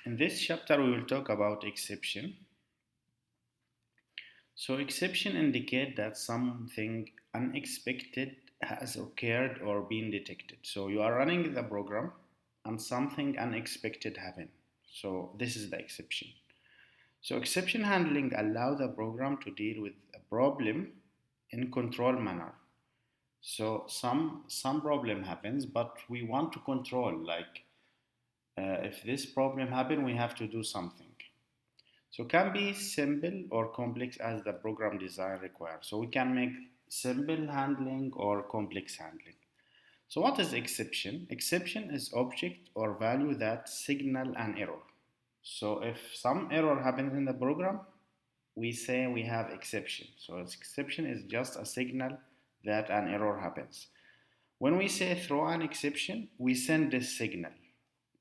In this chapter, we will talk about exception. So, exception indicate that something unexpected has occurred or been detected. So, you are running the program and something unexpected happened. So, this is the exception. So, exception handling allow the program to deal with a problem in controlled manner. So, some problem happens, but we want to control. Like, if this problem happen, we have to do something. So can be simple or complex as the program design requires. So we can make simple handling or complex handling. So what is exception? Exception is object or value that signal an error. So if some error happens in the program, we say we have exception. So exception is just a signal that an error happens. When we say throw an exception, we send this signal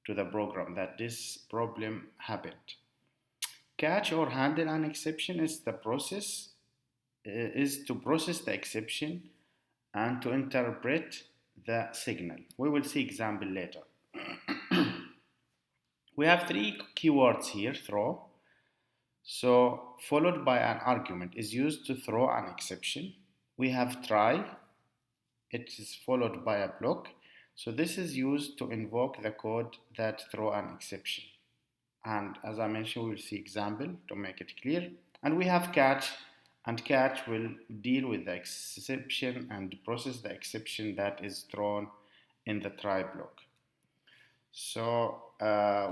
to the program that this problem happened. Catch or handle an exception is to process the exception and to interpret the signal. We will see example later. We have three keywords here: throw. So followed by an argument is used to throw an exception. We have try. It is followed by a block. So this is used to invoke the code that throw an exception. And as I mentioned, we'll see example to make it clear. And we have catch, and catch will deal with the exception and process the exception that is thrown in the try block. So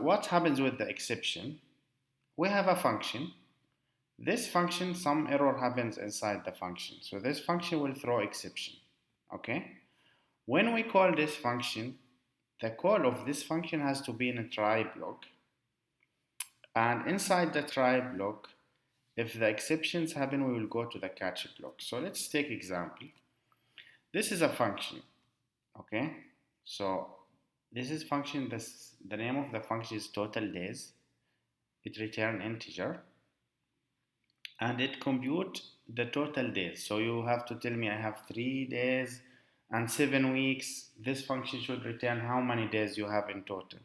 what happens with the exception? We have a function. This function, some error happens inside the function. So this function will throw exception. Okay? When we call this function, the call of this function has to be in a try block. And inside the try block, if the exceptions happen, we will go to the catch block. So let's take example. This is a function, okay? So this is function, the name of the function is total days. It return integer and it compute the total days. So you have to tell me I have 3 days and 7 weeks. This function should return how many days you have in total.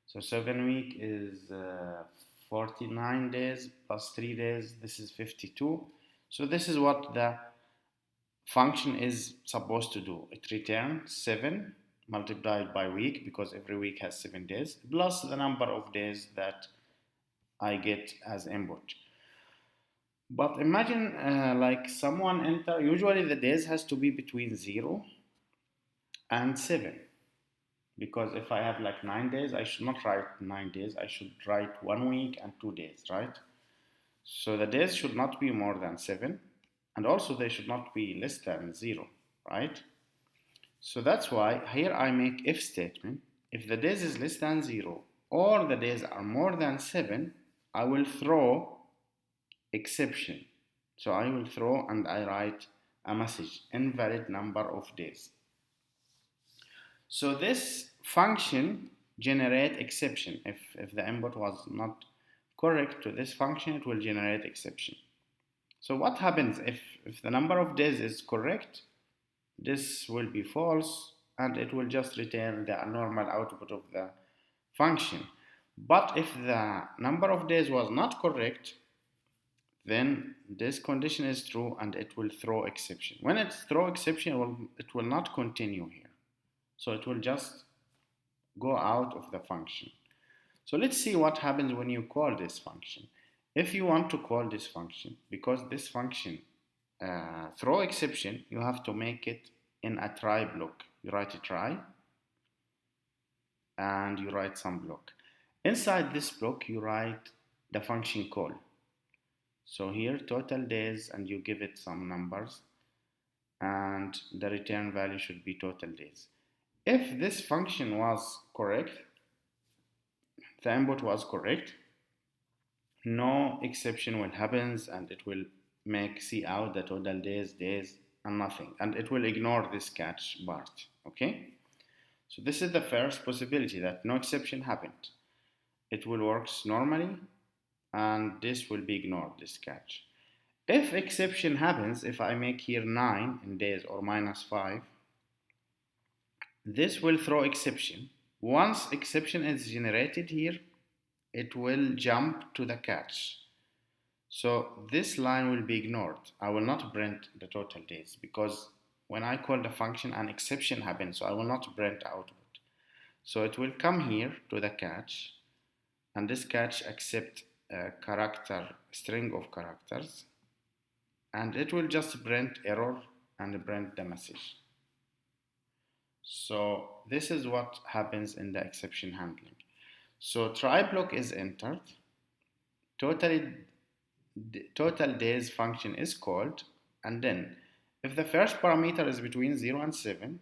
So 7 weeks is 49 days plus 3 days, this is 52. So this is what the function is supposed to do. It returns 7 multiplied by week, because every week has 7 days, plus the number of days that I get as input. But imagine like someone enter, usually the days has to be between 0 and 7. Because if I have like 9 days, I should not write 9 days. I should write 1 week and 2 days, right? So the days should not be more than 7. And also they should not be less than 0, right? So that's why here I make if statement. If the days is less than 0 or the days are more than 7, I will throw exception. So I will throw and I write a message, invalid number of days. So this function generate exception. If the input was not correct to this function, it will generate exception. So what happens if the number of days is correct? This will be false and it will just return the normal output of the function. But if the number of days was not correct, then this condition is true and it will throw exception. When it throw exception, it will not continue here. So it will just go out of the function. So let's see what happens when you call this function. If you want to call this function, because this function throw exception, you have to make it in a try block. You write a try and you write some block. Inside this block, you write the function call. So here total days and you give it some numbers and the return value should be total days. If this function was correct, the input was correct, no exception will happen and it will make see out the total days and nothing, and it will ignore this catch part. Okay, so this is the first possibility, that no exception happened. It will work normally and this will be ignored, this catch. If exception happens, if I make here 9 in days or -5, this will throw exception. Once exception is generated here, it will jump to the catch. So this line will be ignored. I will not print the total days because when I call the function, an exception happens, so I will not print output. So it will come here to the catch, and this catch accept a character, string of characters, and it will just print error and print the message. So this is what happens in the exception handling. So try block is entered, total days function is called, and then if the first parameter is between 0 and 7,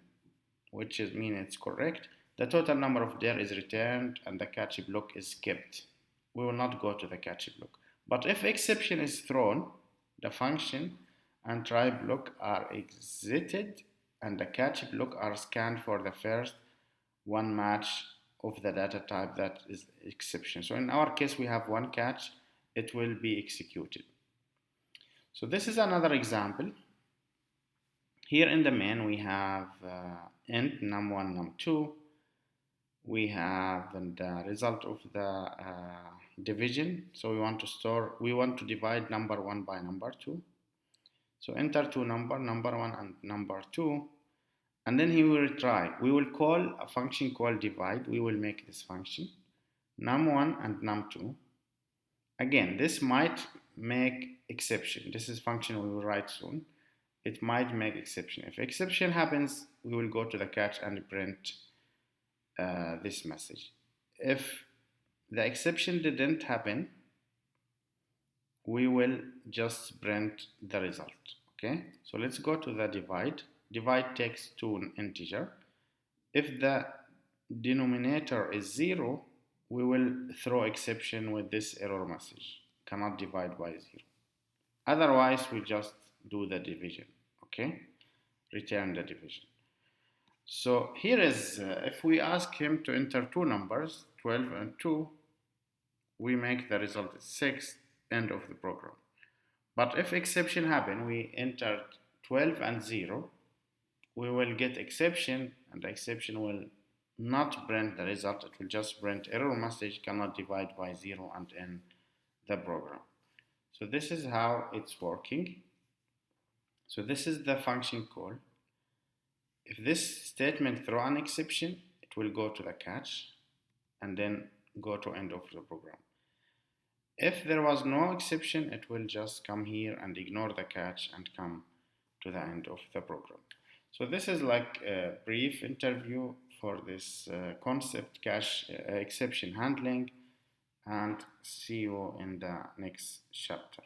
which is mean it's correct, the total number of days is returned and the catch block is kept. We will not go to the catch block. But if exception is thrown, the function and try block are exited and the catch block are scanned for the first one match of the data type that is exception. So in our case, we have one catch, it will be executed. So this is another example. Here in the main, we have int num1, num2. We have the result of the division. So we want to divide number 1 by number 2. So enter two number 1 and number 2. And then he will try. We will call a function called divide. We will make this function num1 and num2. Again, this might make exception. This is function we will write soon. It might make exception. If exception happens, we will go to the catch and print this message. If the exception didn't happen, we will just print the result. Okay, so let's go to the divide. Divide takes to an integer. If the denominator is 0, we will throw exception with this error message. Cannot divide by 0. Otherwise, we just do the division. Okay, return the division. So here is, if we ask him to enter two numbers, 12 and 2, we make the result 6, end of the program. But if exception happen, we entered 12 and 0, we will get exception, and the exception will not print the result, it will just print error message, cannot divide by 0, and end the program. So this is how it's working. So this is the function call. If this statement throw an exception, it will go to the catch and then go to end of the program. If there was no exception, it will just come here and ignore the catch and come to the end of the program. So this is like a brief interview for this concept cache exception handling, and see you in the next chapter.